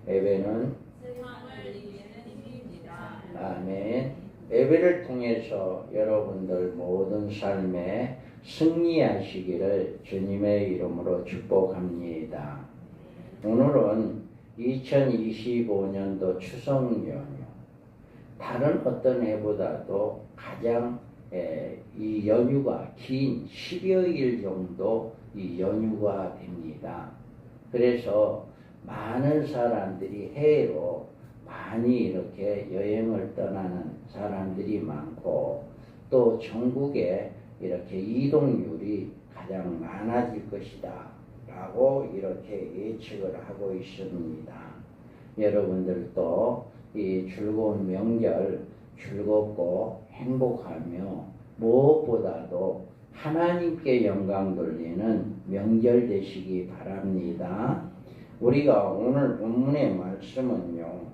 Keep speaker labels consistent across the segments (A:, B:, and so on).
A: 예배는 아멘. 예배를 통해서 여러분들 모든 삶에 승리하시기를 주님의 이름으로 축복합니다. 오늘은 2025년도 추석 연휴, 다른 어떤 해보다도 가장 이 연휴가 긴 10여일 정도 이 연휴가 됩니다. 그래서 많은 사람들이 해외로 많이 이렇게 여행을 떠나는 사람들이 많고, 또 전국에 이렇게 이동률이 가장 많아질 것이다 라고 이렇게 예측을 하고 있습니다. 여러분들도 이 즐거운 명절 즐겁고 행복하며 무엇보다도 하나님께 영광 돌리는 명절 되시기 바랍니다. 우리가 오늘 본문의 말씀은요,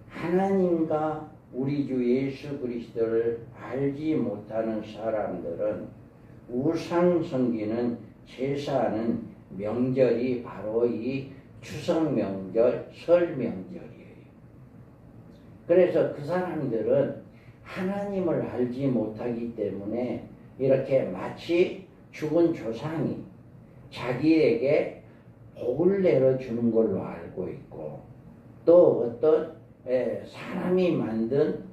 A: 하나님과 우리 주 예수 그리스도를 알지 못하는 사람들은 우상 섬기는 제사하는 명절이 바로 이 추석 명절, 설 명절이에요. 그래서 그 사람들은 하나님을 알지 못하기 때문에 이렇게 마치 죽은 조상이 자기에게 복을 내려주는 걸로 알고 있고, 또 어떤 사람이 만든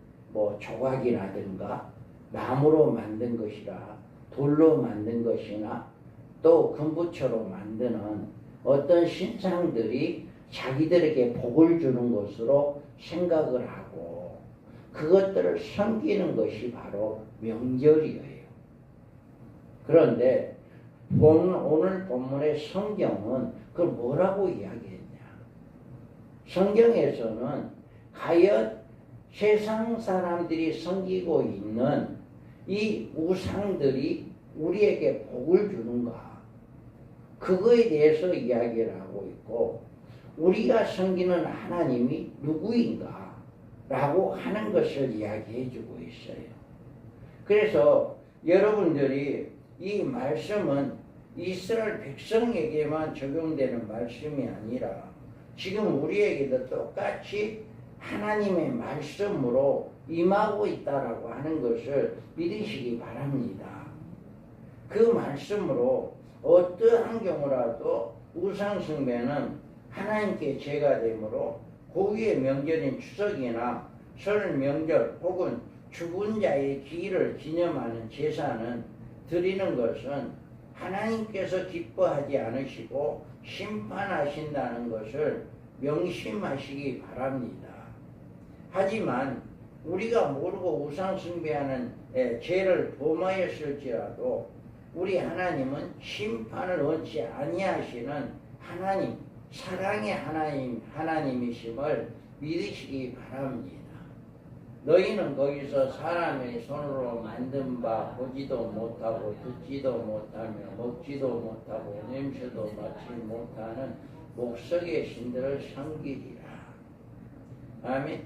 A: 조각이라든가 나무로 만든 것이라 돌로 만든 것이나 또 금부처로 만드는 어떤 신상들이 자기들에게 복을 주는 것으로 생각을 하고 그것들을 섬기는 것이 바로 명절이에요. 그런데 오늘 본문의 성경은 그걸 뭐라고 이야기했냐? 성경에서는 과연 세상 사람들이 섬기고 있는 이 우상들이 우리에게 복을 주는가? 그거에 대해서 이야기를 하고 있고, 우리가 섬기는 하나님이 누구인가? 라고 하는 것을 이야기해 주고 있어요. 그래서 여러분들이 이 말씀은 이스라엘 백성에게만 적용되는 말씀이 아니라 지금 우리에게도 똑같이 하나님의 말씀으로 임하고 있다라고 하는 것을 믿으시기 바랍니다. 그 말씀으로 어떠한 경우라도 우상숭배는 하나님께 죄가 되므로 고유의 명절인 추석이나 설 명절 혹은 죽은 자의 기일을 기념하는 제사는 드리는 것은 하나님께서 기뻐하지 않으시고 심판하신다는 것을 명심하시기 바랍니다. 하지만 우리가 모르고 우상숭배하는 죄를 범하였을지라도 우리 하나님은 심판을 원치 아니하시는 하나님, 사랑의 하나님이심을 믿으시기 바랍니다. 너희는 거기서 사람의 손으로 만든 바 보지도 못하고 듣지도 못하며 먹지도 못하고 냄새도 맡지 못하는 목석의 신들을 섬기리라. 아멘.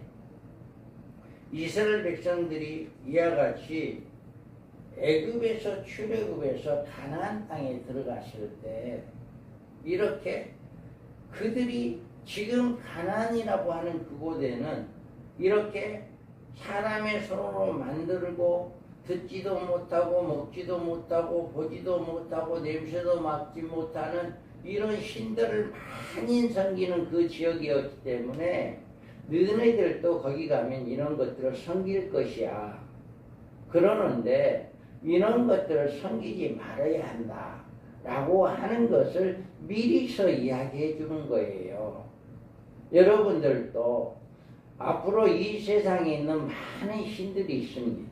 A: 이스라엘 백성들이 이와 같이 애굽에서 출애굽해서 가나안 땅에 들어갔을 때 이렇게 그들이 지금 가나안이라고 하는 그곳에는 이렇게 사람의 손으로 만들고 듣지도 못하고 먹지도 못하고 보지도 못하고 냄새도 맡지 못하는 이런 신들을 많이 섬기는 그 지역이었기 때문에 너희들도 거기 가면 이런 것들을 섬길 것이야. 그러는데 이런 것들을 섬기지 말아야 한다 라고 하는 것을 미리서 이야기해 주는 거예요. 여러분들도 앞으로 이 세상에 있는 많은 신들이 있습니다.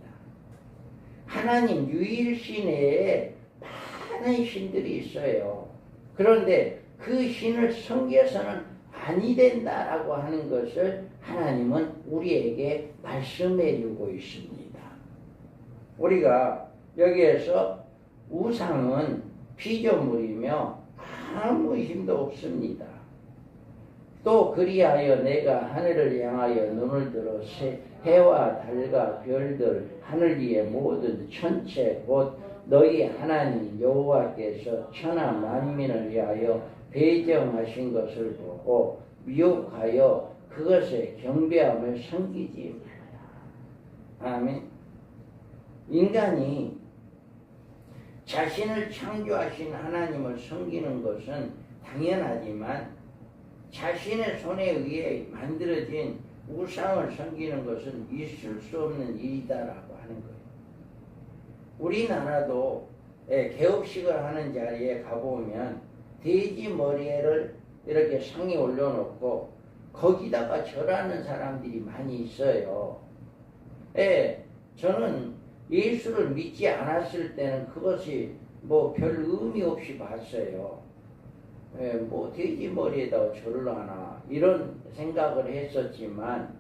A: 하나님 유일신 외에 많은 신들이 있어요. 그런데 그 신을 섬겨서는 아니 된다라고 하는 것을 하나님은 우리에게 말씀해 주고 있습니다. 우리가 여기에서 우상은 피조물이며 아무 힘도 없습니다. 또 그리하여 내가 하늘을 향하여 눈을 들어 해와 달과 별들 하늘 위의 모든 천체 곧 너희 하나님 여호와께서 천하 만민을 위하여 배정하신 것을 보고 미혹하여 그것에 경배함을 섬기지 말아라. 아멘. 인간이 자신을 창조하신 하나님을 섬기는 것은 당연하지만 자신의 손에 의해 만들어진 우상을 섬기는 것은 있을 수 없는 일이다라고 하는 거예요. 우리나라도 개업식을 하는 자리에 가보면 돼지 머리를 이렇게 상에 올려놓고 거기다가 절하는 사람들이 많이 있어요. 저는 예수를 믿지 않았을 때는 그것이 뭐 별 의미 없이 봤어요. 뭐 돼지 머리에다가 절을 하나 이런 생각을 했었지만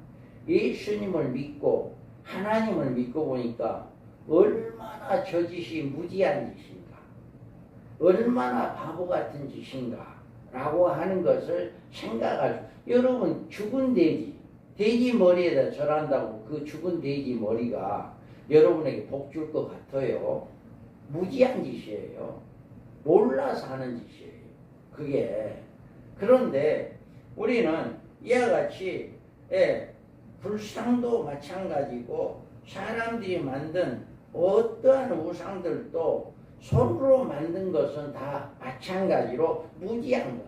A: 예수님을 믿고 하나님을 믿고 보니까 얼마나 저 짓이 무지한 짓인가, 얼마나 바보 같은 짓인가 라고 하는 것을 생각할 수. 여러분, 죽은 돼지 머리에다 절한다고 그 죽은 돼지 머리가 여러분에게 복 줄 것 같아요? 무지한 짓이에요. 몰라서 하는 짓이에요. 그게. 그런데 우리는 이와 같이 불상도 마찬가지고 사람들이 만든 어떠한 우상들도 손으로 만든 것은 다 마찬가지로 무지한 것,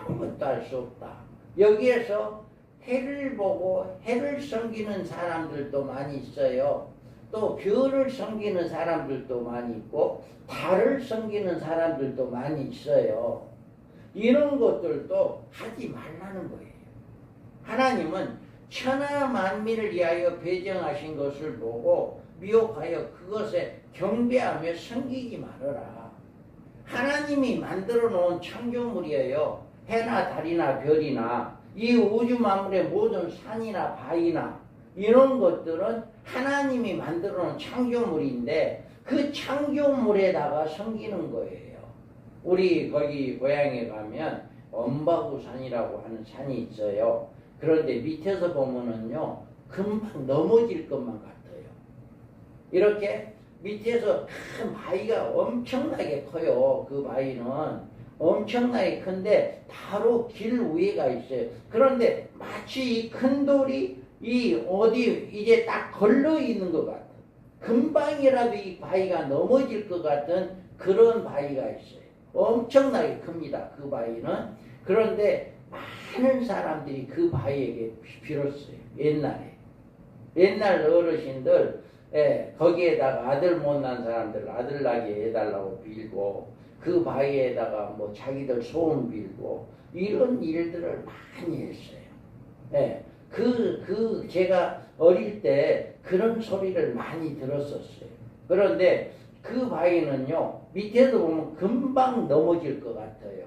A: 아무것도 할 수 없다. 여기에서 해를 보고 해를 섬기는 사람들도 많이 있어요. 또 별을 섬기는 사람들도 많이 있고 달을 섬기는 사람들도 많이 있어요. 이런 것들도 하지 말라는 거예요. 하나님은 천하 만민을 위하여 배정하신 것을 보고 미혹하여 그것에 경배하며 섬기지 말아라. 하나님이 만들어 놓은 창조물이에요. 해나 달이나 별이나 이 우주 만물의 모든 산이나 바위나 이런 것들은 하나님이 만들어 놓은 창조물인데 그 창조물에다가 섬기는 거예요. 우리 거기 고향에 가면 엄바구산이라고 하는 산이 있어요. 그런데 밑에서 보면은요 금방 넘어질 것만 같아요. 이렇게 밑에서 큰 바위가 엄청나게 커요. 그 바위는 엄청나게 큰데 바로 길 위에가 있어요. 그런데 마치 이 큰 돌이 이 어디 이제 딱 걸려 있는 것 같아요. 금방이라도 이 바위가 넘어질 것 같은 그런 바위가 있어요. 엄청나게 큽니다. 그 바위는. 그런데 많은 사람들이 그 바위에게 빌었어요. 옛날 어르신들 거기에다가 아들 못난 사람들 아들 나게 해달라고 빌고 그 바위에다가 뭐 자기들 소원 빌고 이런 일들을 많이 했어요. 제가 어릴 때 그런 소리를 많이 들었었어요. 그런데 그 바위는요 밑에도 보면 금방 넘어질 것 같아요.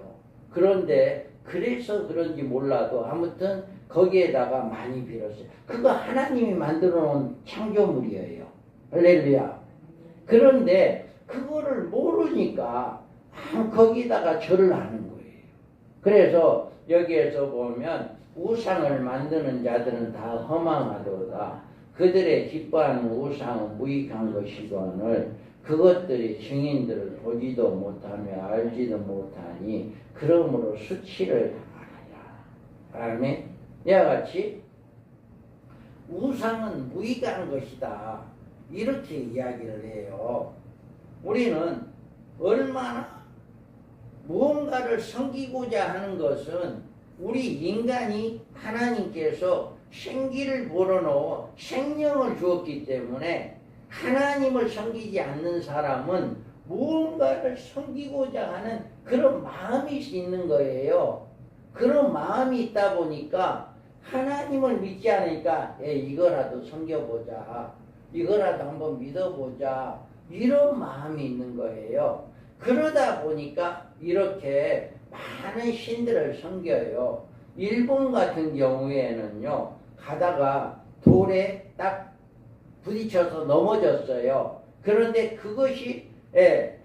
A: 그런데 그래서 그런지 몰라도 아무튼 거기에다가 많이 빌었어요. 그거 하나님이 만들어 놓은 창조물이에요. 할렐루야. 그런데 그거를 모르니까 거기다가 절을 하는 거예요. 그래서 여기에서 보면 우상을 만드는 자들은 다 허망하도다. 그들의 기뻐하는 우상은 무익한 것이거늘 그것들이 증인들을 보지도 못하며 알지도 못하니 그러므로 수치를 당하리라. 아멘. 이와 같이 우상은 무익한 것이다. 이렇게 이야기를 해요. 우리는 얼마나 무언가를 섬기고자 하는 것은 우리 인간이 하나님께서 생기를 불어넣어 생명을 주었기 때문에 하나님을 섬기지 않는 사람은 무언가를 섬기고자 하는 그런 마음이 있는 거예요. 그런 마음이 있다 보니까 하나님을 믿지 않으니까 이거라도 섬겨보자. 이거라도 한번 믿어보자. 이런 마음이 있는 거예요. 그러다 보니까 이렇게 많은 신들을 섬겨요. 일본 같은 경우에는요. 가다가 돌에 딱 부딪혀서 넘어졌어요. 그런데 그것이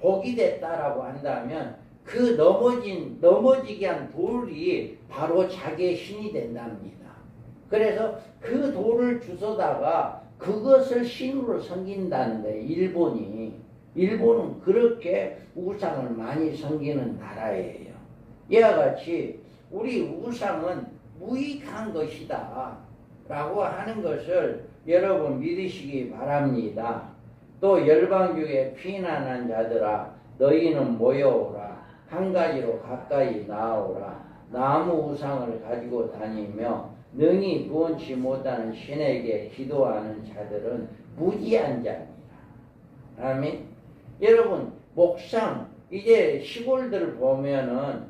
A: 복이 됐다라고 한다면 그 넘어지게 한 돌이 바로 자기의 신이 된답니다. 그래서 그 돌을 주워다가 그것을 신으로 섬긴다는 거예요. 일본은 그렇게 우상을 많이 섬기는 나라예요. 이와 같이 우리 우상은 무익한 것이다 라고 하는 것을 여러분 믿으시기 바랍니다. 또 열방 중에 피난한 자들아 너희는 모여오라. 한 가지로 가까이 나아오라. 나무 우상을 가지고 다니며 능히 구원치 못하는 신에게 기도하는 자들은 무지한 자입니다. 아멘. 여러분 목상 이제 시골들 보면은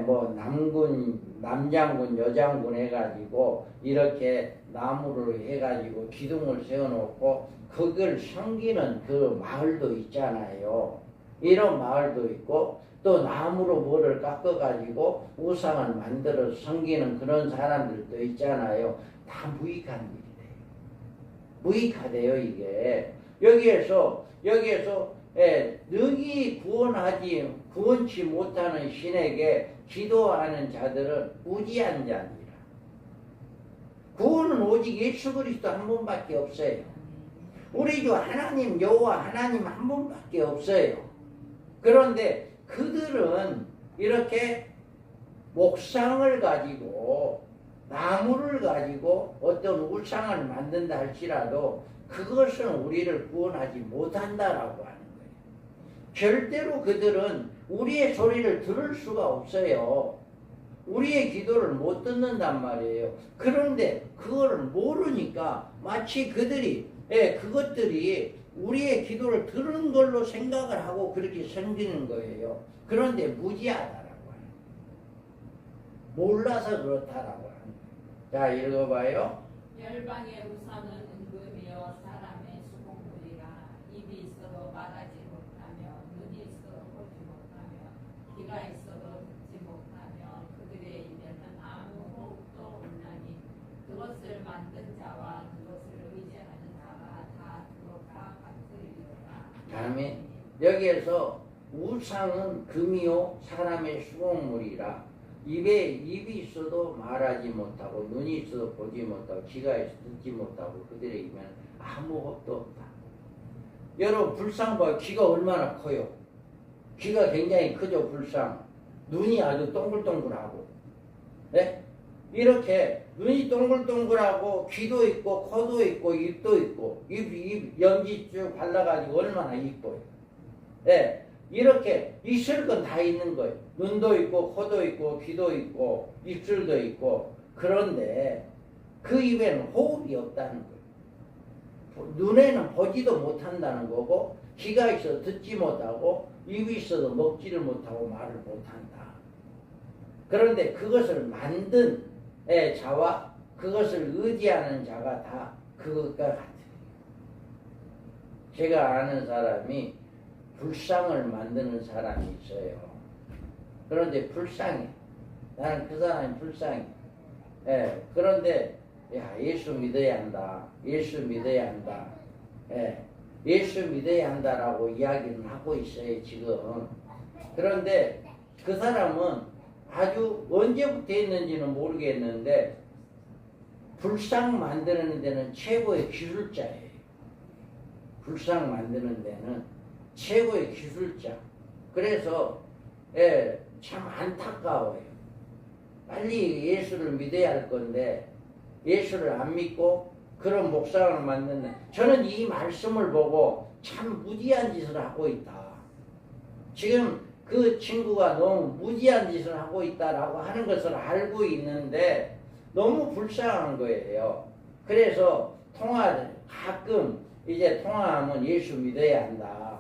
A: 뭐 남장군 여장군 해가지고 이렇게 나무를 해가지고 기둥을 세워놓고 그걸 섬기는 그 마을도 있잖아요. 이런 마을도 있고 또 나무로 뭐를 깎아가지고 우상을 만들어 섬기는 그런 사람들도 있잖아요. 다 무익한 일이래요. 무익하대요 이게. 여기에서 능히 구원치 못하는 신에게 기도하는 자들은 무지한 자니라. 구원은 오직 예수 그리스도 한 분밖에 없어요. 우리 주 하나님 여호와 하나님 한 분밖에 없어요. 그런데 그들은 이렇게 목상을 가지고 나무를 가지고 어떤 우상을 만든다 할지라도 그것은 우리를 구원하지 못한다라고 하는 거예요. 절대로 그들은 우리의 소리를 들을 수가 없어요. 우리의 기도를 못 듣는단 말이에요. 그런데 그거를 모르니까 마치 그것들이 우리의 기도를 들은 걸로 생각을 하고 그렇게 섬기는 거예요. 그런데 무지하다라고 하는 거예요. 몰라서 그렇다라고 하는 거예요. 자, 읽어봐요.
B: 열방의 우상은 은금이요 사람의 수공물이라. 입이 있어도 말하지 못하며 눈이 있어도 보지 못하며 귀가 있어도 듣지 못하며 그들의 입에는 아무 호흡도 없나니 그것을 만든 자와 그것을 의지하는 자가 다 그것과 같으리로다.
A: 아멘. 여기에서 우상은 금이요 사람의 수공물이라. 입이 있어도 말하지 못하고 눈이 있어도 보지 못하고 귀가 있어도 듣지 못하고 그들의 입에는 아무 호흡도 없다. 여러분 불상 봐요. 귀가 얼마나 커요. 귀가 굉장히 크죠. 불상. 눈이 아주 동글동글하고 네? 이렇게 눈이 동글동글하고 귀도 있고 코도 있고 입도 있고 입 연기 쭉 발라가지고 얼마나 이뻐요. 네. 이렇게 있을 건 다 있는 거예요. 눈도 있고 코도 있고 귀도 있고 입술도 있고. 그런데 그 입에는 호흡이 없다는 거예요. 눈에는 보지도 못한다는 거고 귀가 있어도 듣지 못하고 입이 있어도 먹지를 못하고 말을 못한다. 그런데 그것을 만든 자와 그것을 의지하는 자가 다 그것과 같아요. 제가 아는 사람이 불상을 만드는 사람이 있어요. 그런데 불쌍해. 나는 그 사람이 불쌍해. 그런데 야 예수 믿어야 한다. 예수 믿어야 한다. 예수 믿어야 한다라고 이야기를 하고 있어요 지금. 그런데 그 사람은 아주 언제부터 했는지는 모르겠는데 불상 만드는 데는 최고의 기술자예요. 불상 만드는 데는 최고의 기술자. 그래서 참 안타까워요. 빨리 예수를 믿어야 할 건데 예수를 안 믿고 그런 목상을 만드는. 저는 이 말씀을 보고 참 무지한 짓을 하고 있다. 지금 그 친구가 너무 무지한 짓을 하고 있다라고 하는 것을 알고 있는데 너무 불쌍한 거예요. 그래서 가끔 이제 통화하면 예수 믿어야 한다.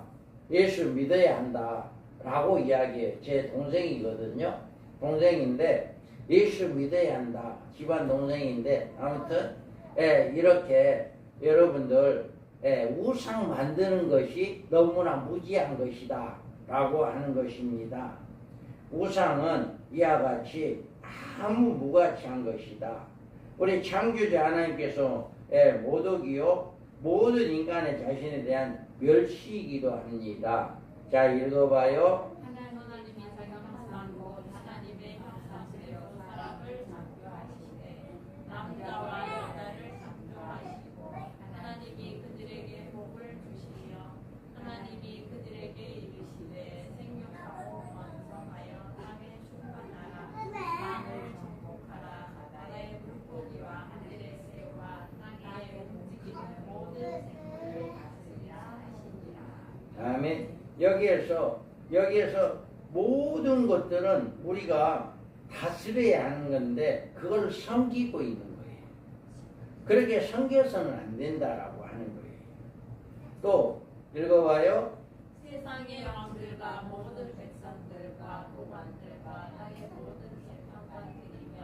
A: 예수 믿어야 한다 라고 이야기해요. 제 동생이거든요. 동생인데 예수 믿어야 한다. 집안 동생인데 아무튼 이렇게 여러분들 우상 만드는 것이 너무나 무지한 것이다 라고 하는 것입니다. 우상은 이와 같이 아무 무가치한 것이다. 우리 창조자 하나님께서 모독이요 모든 인간의 자신에 대한 멸시이기도 합니다. 자 읽어봐요.
B: 하나님이 자격한 곧 하나님의 형상대로 사람을 창조하시되 남자와 여자를 창조하시고 하나님이 그들에게 복을 주시며 하나님이 그들에게 이르시되 생육하고 번성하여 땅에 충만하라 땅을 정복하라 하다요.
A: 아멘. 여기에서 모든 것들은 우리가 다스려야 하는 건데 그걸 섬기고 있는 거예요. 그렇게 섬겨서는 안 된다라고 하는 거예요. 또 읽어봐요.
B: 세상의 왕들과 모든 백성들과 고관들과 땅의 모든 재판관들이며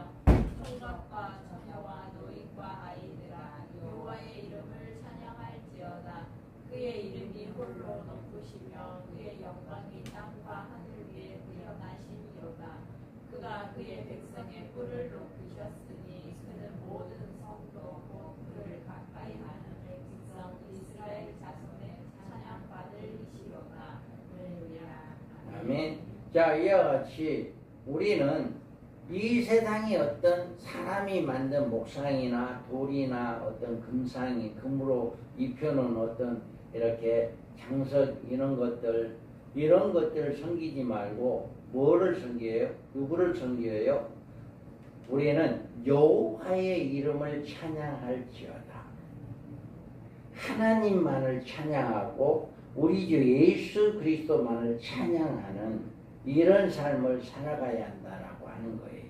B: 총각과 처녀와 노인과 아이들아 여호와의 이름을 찬양할지어다. 그의 이름이 홀로 높으시며 그의 영광이 땅과 하늘 위에 드러나시니로다. 그가 그의 백성의 뿔을 높이셨으니 그는 모든 성도 곧 그를 가까이 하는 백성 이스라엘 자손의 찬양받을 이시로다. 할렐루야.
A: 아멘. 자, 이와 같이 우리는 이 세상의 어떤 사람이 만든 목상이나 돌이나 어떤 금상이 금으로 입혀놓은 어떤 이렇게 장석 이런 것들을 섬기지 말고 뭐를 섬겨요? 누구를 섬겨요? 우리는 여호와의 이름을 찬양할지어다. 하나님만을 찬양하고 우리 주 예수 그리스도만을 찬양하는 이런 삶을 살아가야 한다라고 하는 거예요.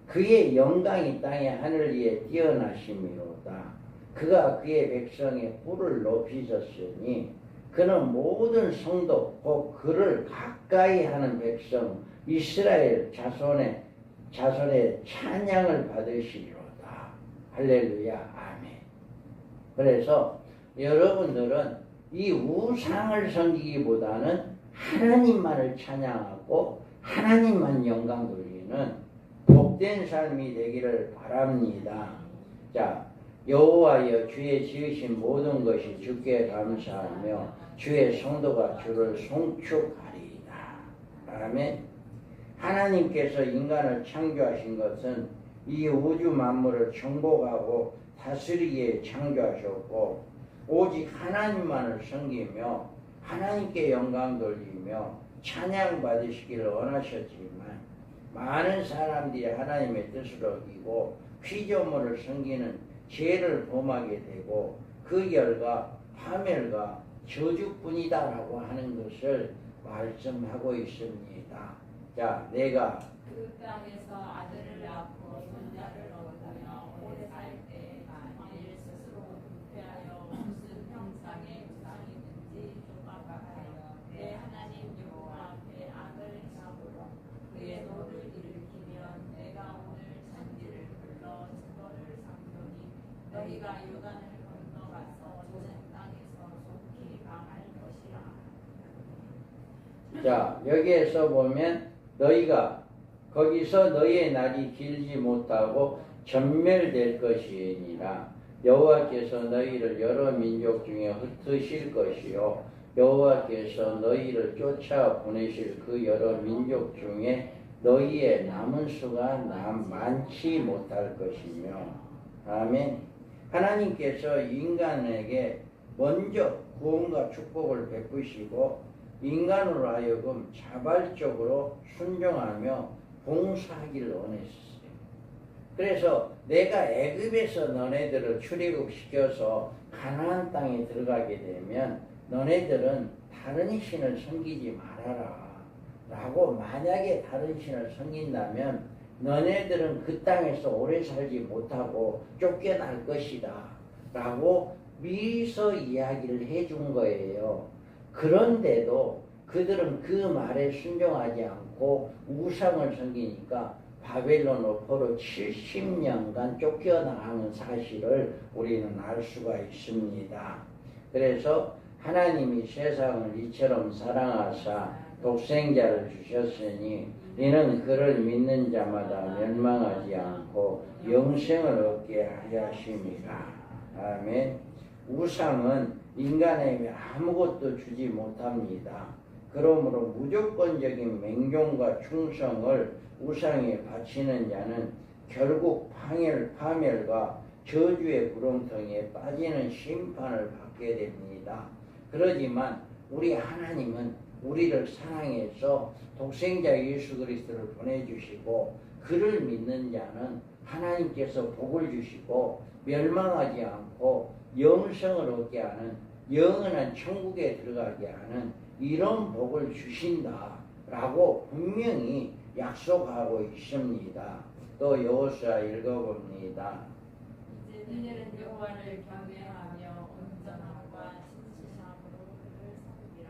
A: 그의 영광이 땅에 하늘 위에 뛰어나심이로다. 그가 그의 백성의 뿔을 높이셨으니 그는 모든 성도 곧 그를 가까이 하는 백성 이스라엘 자손의 찬양을 받으시리로다. 할렐루야. 아멘. 그래서 여러분들은 이 우상을 섬기기보다는 하나님만을 찬양하고 하나님만 영광 돌리는 복된 삶이 되기를 바랍니다. 자, 여호와여 주의 지으신 모든 것이 주께 감사하며 주의 성도가 주를 송축하리이다. 아멘. 하나님께서 인간을 창조하신 것은 이 우주 만물을 정복하고 다스리기에 창조하셨고 오직 하나님만을 섬기며 하나님께 영광 돌리며 찬양 받으시기를 원하셨지만 많은 사람들이 하나님의 뜻을 어기고 피조물을 섬기는 죄를 범하게 되고 그 결과 파멸과 저주뿐이다라고 하는 것을 말씀하고 있습니다. 자, 내가
B: 그 땅에서 아들을 낳고 손자를 얻으며 오래 살 때 만일 스스로 부패하여 무슨 형상의 우상이든지 조각하여 내 하나님 여호와 앞에 악을 행함으로 그의 노를 일으키면 내가 오늘 잔디를 불러 증거를 삼노니 너희가 요단을 건너가서 조센 땅에서 속히 망할 것이라.
A: 자, 여기에서 보면 너희가 거기서 너희의 날이 길지 못하고 전멸될 것이니라. 여호와께서 너희를 여러 민족 중에 흩으실 것이요 여호와께서 너희를 쫓아 보내실 그 여러 민족 중에 너희의 남은 수가 많지 못할 것이며. 아멘. 하나님께서 인간에게 먼저 구원과 축복을 베푸시고 인간으로 하여금 자발적으로 순종하며 봉사하기를 원했어요. 그래서 내가 애굽에서 너네들을 출애굽시켜서 가나안 땅에 들어가게 되면 너네들은 다른 신을 섬기지 말아라 라고 만약에 다른 신을 섬긴다면 너네들은 그 땅에서 오래 살지 못하고 쫓겨날 것이다 라고 미리서 이야기를 해준 거예요. 그런데도 그들은 그 말에 순종하지 않고 우상을 섬기니까 바벨론 어포로 70년간 쫓겨나가는 사실을 우리는 알 수가 있습니다. 그래서 하나님이 세상을 이처럼 사랑하사 독생자를 주셨으니 이는 그를 믿는 자마다 멸망하지 않고 영생을 얻게 하려 하심이라. 아멘. 우상은 인간에게 아무것도 주지 못합니다. 그러므로 무조건적인 맹종과 충성을 우상에 바치는 자는 결국 파멸과 저주의 구렁텅이에 빠지는 심판을 받게 됩니다. 그러지만 우리 하나님은 우리를 사랑해서 독생자 예수 그리스도를 보내주시고 그를 믿는 자는 하나님께서 복을 주시고 멸망하지 않고 영생을 얻게 하는 영원한 천국에 들어가게 하는 이런 복을 주신다라고 분명히 약속하고 있습니다. 또 여호수아 읽어봅니다.
B: 이제 너희는 여호와를 경외하며 온전함과 진실함으로 그를 섬기라.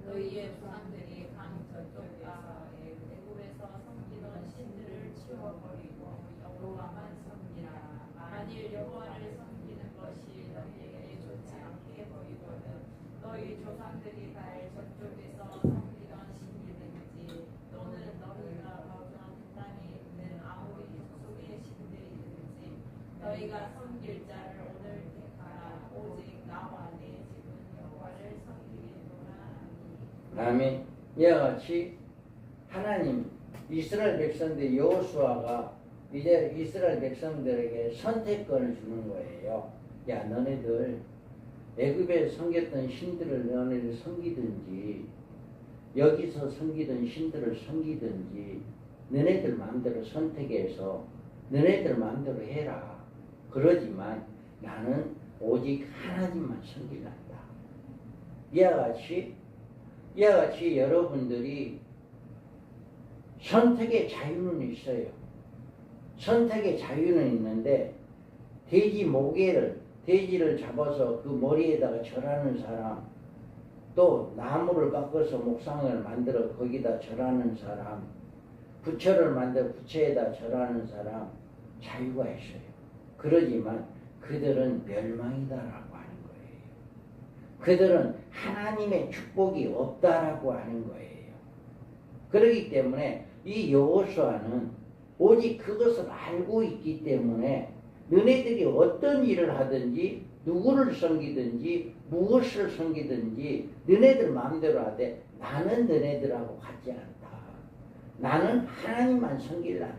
B: 너희의 조상들이 강 저쪽 가서에 애굽에서 섬기던 신들을 치워버리고 여호와만 섬기라. 만일 여호와를 섬기는 것이 너희에게 좋지 않게 보이거든 너희 조상들이 갈 저쪽에서 섬기던 신이든지 또는 너희가 거주한 땅에 있는 아무리 족속의 신들이든지 너희가 섬길 자를 오늘 택하라. 오직 나와 내 집은 여호와를 섬기겠노라.
A: 아멘. 이와 같이 하나님 이스라엘 백성들 여호수아가 이제 이스라엘 백성들에게 선택권을 주는 거예요. 야, 너네들 애굽에 섬겼던 신들을 너네들 섬기든지 여기서 섬기던 신들을 섬기든지 너네들 마음대로 선택해서 너네들 마음대로 해라. 그러지만 나는 오직 하나님만 섬기란다. 이와 같이 여러분들이 선택의 자유는 있어요. 선택의 자유는 있는데 돼지를 잡아서 그 머리에다가 절하는 사람, 또 나무를 깎아서 목상을 만들어 거기다 절하는 사람, 부처를 만들어 부처에다 절하는 사람 자유가 있어요. 그러지만 그들은 멸망이다라고 하는 거예요. 그들은 하나님의 축복이 없다라고 하는 거예요. 그렇기 때문에 이 여호수아는 오직 그것을 알고 있기 때문에 너네들이 어떤 일을 하든지 누구를 섬기든지 무엇을 섬기든지 너네들 마음대로 하되 나는 너네들하고 같지 않다. 나는 하나님만 섬길란다.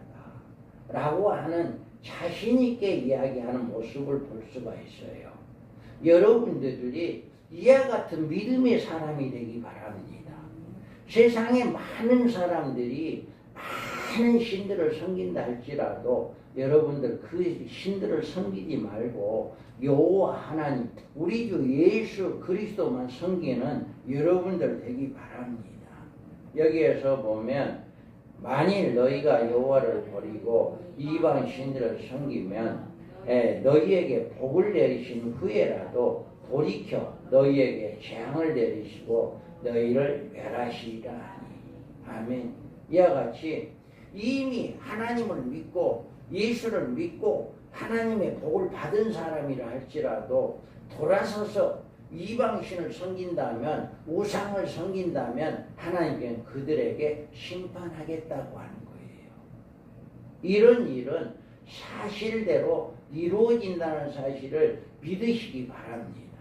A: 라고 하는 자신 있게 이야기하는 모습을 볼 수가 있어요. 여러분들이 이와 같은 믿음의 사람이 되기 바랍니다. 세상에 많은 사람들이 많은 신들을 섬긴다 할지라도 여러분들 그 신들을 섬기지 말고 여호와 하나님 우리 주 예수 그리스도만 섬기는 여러분들 되기 바랍니다. 여기에서 보면 만일 너희가 여호와를 버리고 이방 신들을 섬기면 너희에게 복을 내리신 후에라도 돌이켜 너희에게 재앙을 내리시고 너희를 멸하시리라 하니. 아멘. 이와 같이 이미 하나님을 믿고 예수를 믿고 하나님의 복을 받은 사람이라 할지라도 돌아서서 이방신을 섬긴다면 우상을 섬긴다면 하나님께는 그들에게 심판하겠다고 하는 거예요. 이런 일은 사실대로 이루어진다는 사실을 믿으시기 바랍니다.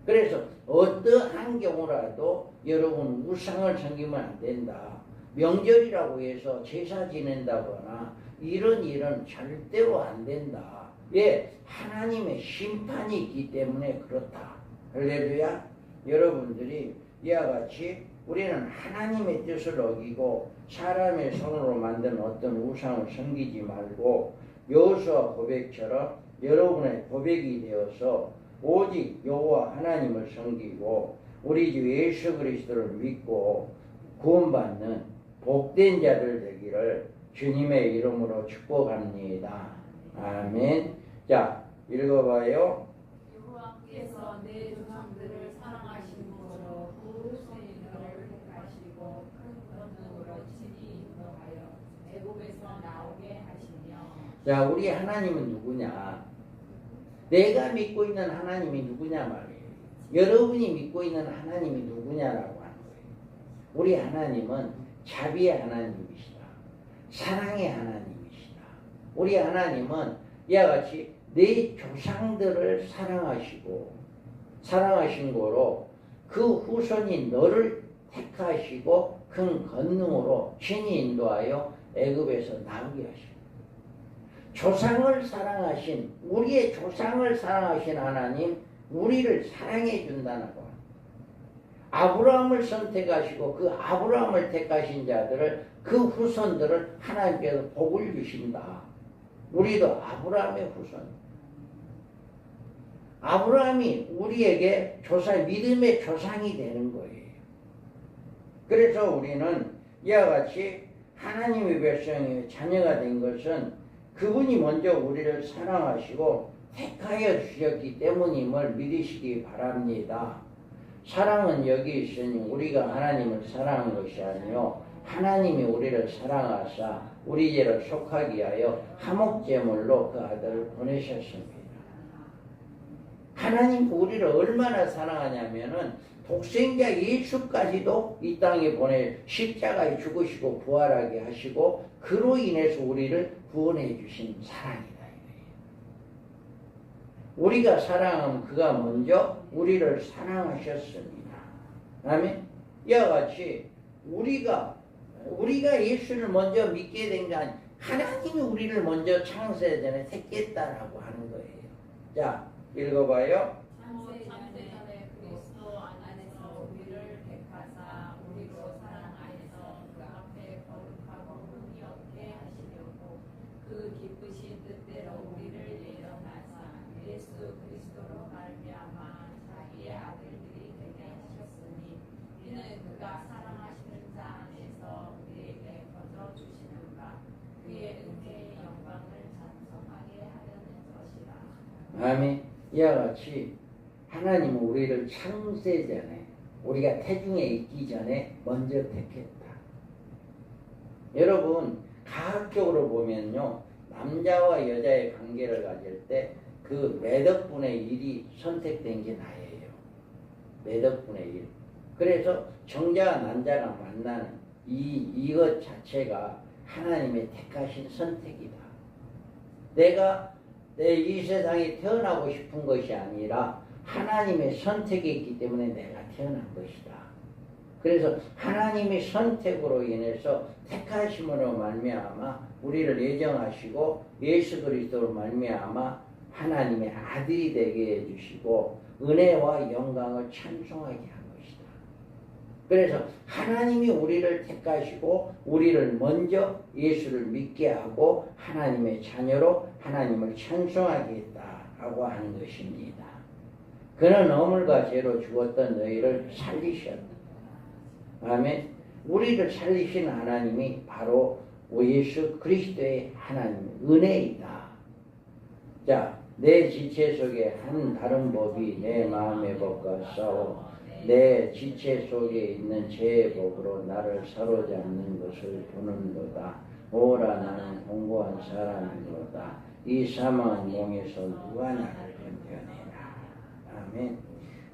A: 그래서 어떠한 경우라도 여러분 우상을 섬기면 안 된다. 명절이라고 해서 제사 지낸다거나 이런 일은 절대로 안 된다. 왜? 하나님의 심판이 있기 때문에 그렇다. 할렐루야. 여러분들이 이와 같이 우리는 하나님의 뜻을 어기고 사람의 손으로 만든 어떤 우상을 섬기지 말고 여호수아 고백처럼 여러분의 고백이 되어서 오직 여호와 하나님을 섬기고 우리 주 예수 그리스도를 믿고 구원받는 복된 자들 되기를 주님의 이름으로 축복합니다. 아멘. 자, 읽어봐요.
B: 여호와께서 내 조상들을 사랑하심으로 후손이 너를 택하시고 큰 권능으로 친히 인도하여 애굽에서 나오게 하시며.
A: 자, 우리 하나님은 누구냐? 내가 믿고 있는 하나님이 누구냐 말이에요. 여러분이 믿고 있는 하나님이 누구냐라고 하는 거예요. 우리 하나님은 자비의 하나님이시다. 사랑의 하나님이시다. 우리 하나님은 이와 같이 내 조상들을 사랑하신 거로 그 후손이 너를 택하시고 큰 권능으로 친히 인도하여 애굽에서 나오게 하시고 조상을 사랑하신 우리의 조상을 사랑하신 하나님 우리를 사랑해 준다고. 아브라함을 선택하시고 그 아브라함을 택하신 자들을 그 후손들을 하나님께서 복을 주신다. 우리도 아브라함의 후손. 아브라함이 우리에게 믿음의 조상이 되는 거예요. 그래서 우리는 이와 같이 하나님의 백성의 자녀가 된 것은 그분이 먼저 우리를 사랑하시고 택하여 주셨기 때문임을 믿으시기 바랍니다. 사랑은 여기 있으니 우리가 하나님을 사랑한 것이 아니요 하나님이 우리를 사랑하사 우리 죄를 속하기 위하여 화목제물로 그 아들을 보내셨습니다. 하나님 우리를 얼마나 사랑하냐면은 독생자 예수까지도 이 땅에 보내 십자가에 죽으시고 부활하게 하시고 그로 인해서 우리를 구원해 주신 사랑이다. 우리가 사랑하면 그가 먼저 우리를 사랑하셨습니다. 아멘. 이와 같이 우리가 예수를 먼저 믿게 된 게 아니라 하나님이 우리를 먼저 창세에 전에 택했다라고 하는 거예요. 자, 읽어봐요.
B: 창세전에 그리스도 안에서 우리를 택하사 우리로 사랑 안에서 그 앞에 거룩하고 흠이 없게 하시려고 그 기쁘신 뜻대로 우리를 예정하사 예수 그리스도로 말미암아 자기의 아들들이 되게 하셨으니 이는 그가 사랑하시는 자 안에서 우리에게 거저 주시는 바 그의 은혜의 영광을 찬송하게 하려는 것이라.
A: 아멘. 이와 같이 하나님은 우리를 창세 전에 우리가 태중에 있기 전에 먼저 택했다. 여러분 과학적으로 보면요 남자와 여자의 관계를 가질 때 그 몇 억분의 1이 선택된 게 나예요. 몇 억분의 1. 그래서 정자와 난자가 만나는 이것 자체가 하나님의 택하신 선택이다. 내가 이 세상에 태어나고 싶은 것이 아니라 하나님의 선택이 있기 때문에 내가 태어난 것이다. 그래서 하나님의 선택으로 인해서 택하심으로 말미암아 우리를 예정하시고 예수 그리스도로 말미암아 하나님의 아들이 되게 해주시고 은혜와 영광을 찬송하게 한 것이다. 그래서 하나님이 우리를 택하시고 우리를 먼저 예수를 믿게 하고 하나님의 자녀로 하나님을 찬송하게 했다라고 하는 것입니다. 그는 어물과 죄로 죽었던 너희를 살리셨다. 아멘. 우리를 살리신 하나님이 바로 예수 그리스도의 하나님 은혜이다. 자, 내 지체 속에 한 다른 법이 내 마음의 법과 싸워 내 지체 속에 있는 죄의 법으로 나를 사로잡는 것을 보는도다. 오라 나는 공고한 사람이로다. 이 사망 공에서 누가 나를 건져내라. 아멘.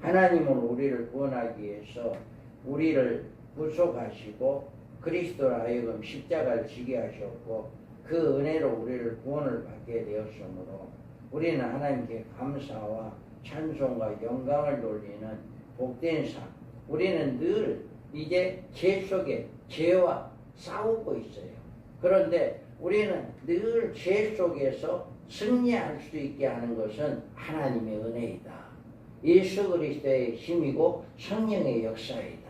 A: 하나님은 우리를 구원하기 위해서 우리를 구속하시고 그리스도로 하여금 십자가를 지게 하셨고 그 은혜로 우리를 구원을 받게 되었으므로 우리는 하나님께 감사와 찬송과 영광을 돌리는 복된 삶. 우리는 늘 이제 죄 속에 죄와 싸우고 있어요. 그런데 우리는 늘 죄 속에서 승리할 수 있게 하는 것은 하나님의 은혜이다. 예수 그리스도의 힘이고 성령의 역사이다.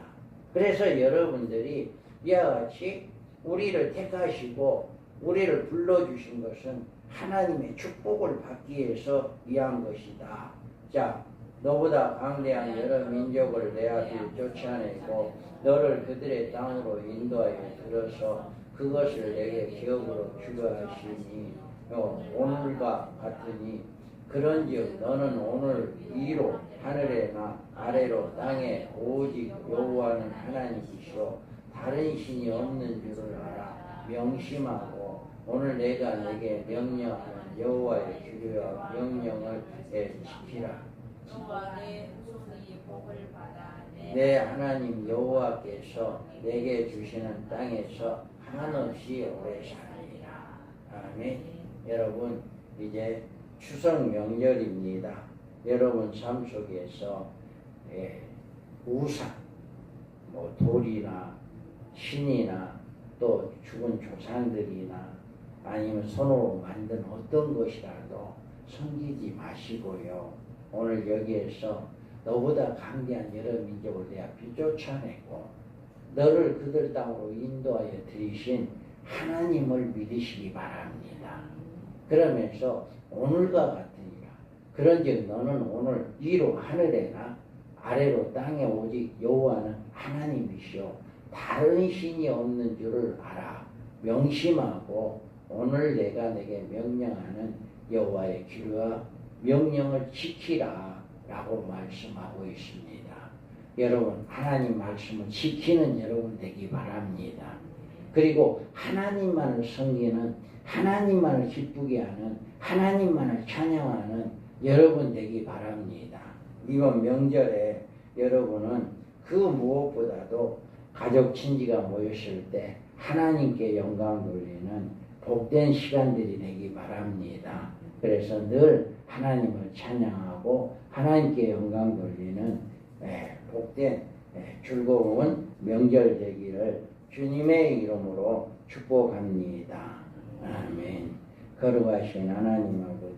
A: 그래서 여러분들이 이와 같이 우리를 택하시고 우리를 불러주신 것은 하나님의 축복을 받기 위해서 위한 것이다. 자, 너보다 강대한 여러 민족을 내 앞에 쫓아내고 너를 그들의 땅으로 인도하여 들어서 그것을 내게 기업으로 주려 하시니 오늘과 같으니 그런즉 너는 오늘 위로 하늘에나 아래로 땅에 오직 여호와는 하나님이시오 다른 신이 없는 줄을 알아 명심하고 오늘 내가 내게 명령하는 여호와의 규례와 명령을 지키라.
B: 내 후손이 복을 받아
A: 내 하나님 여호와께서 내게 주시는 땅에서 한없이 오래 살리라. 아멘. 여러분 이제 추석 명절입니다. 여러분 삶 속에서 우상, 돌이나 신이나 또 죽은 조상들이나 아니면 손으로 만든 어떤 것이라도 섬기지 마시고요. 오늘 여기에서 너보다 강대한 여러 민족을 내 앞에 쫓아내고 너를 그들 땅으로 인도하여 들이신 하나님을 믿으시기 바랍니다. 그러면서 오늘과 같으니라 그런즉 너는 오늘 위로 하늘에나 아래로 땅에 오직 여호와는 하나님이시오. 다른 신이 없는 줄을 알아. 명심하고 오늘 내가 내게 명령하는 여호와의 길과 명령을 지키라 라고 말씀하고 있습니다. 여러분 하나님 말씀을 지키는 여러분 되기 바랍니다. 그리고 하나님만을 섬기는, 하나님만을 기쁘게 하는, 하나님만을 찬양하는 여러분 되기 바랍니다. 이번 명절에 여러분은 그 무엇보다도 가족 친지가 모였을 때 하나님께 영광 돌리는 복된 시간들이 되기 바랍니다. 그래서 늘 하나님을 찬양하고 하나님께 영광 돌리는 복된 즐거운 명절 되기를 주님의 이름으로 축복합니다. 아멘. 거룩하신 하나님 아버지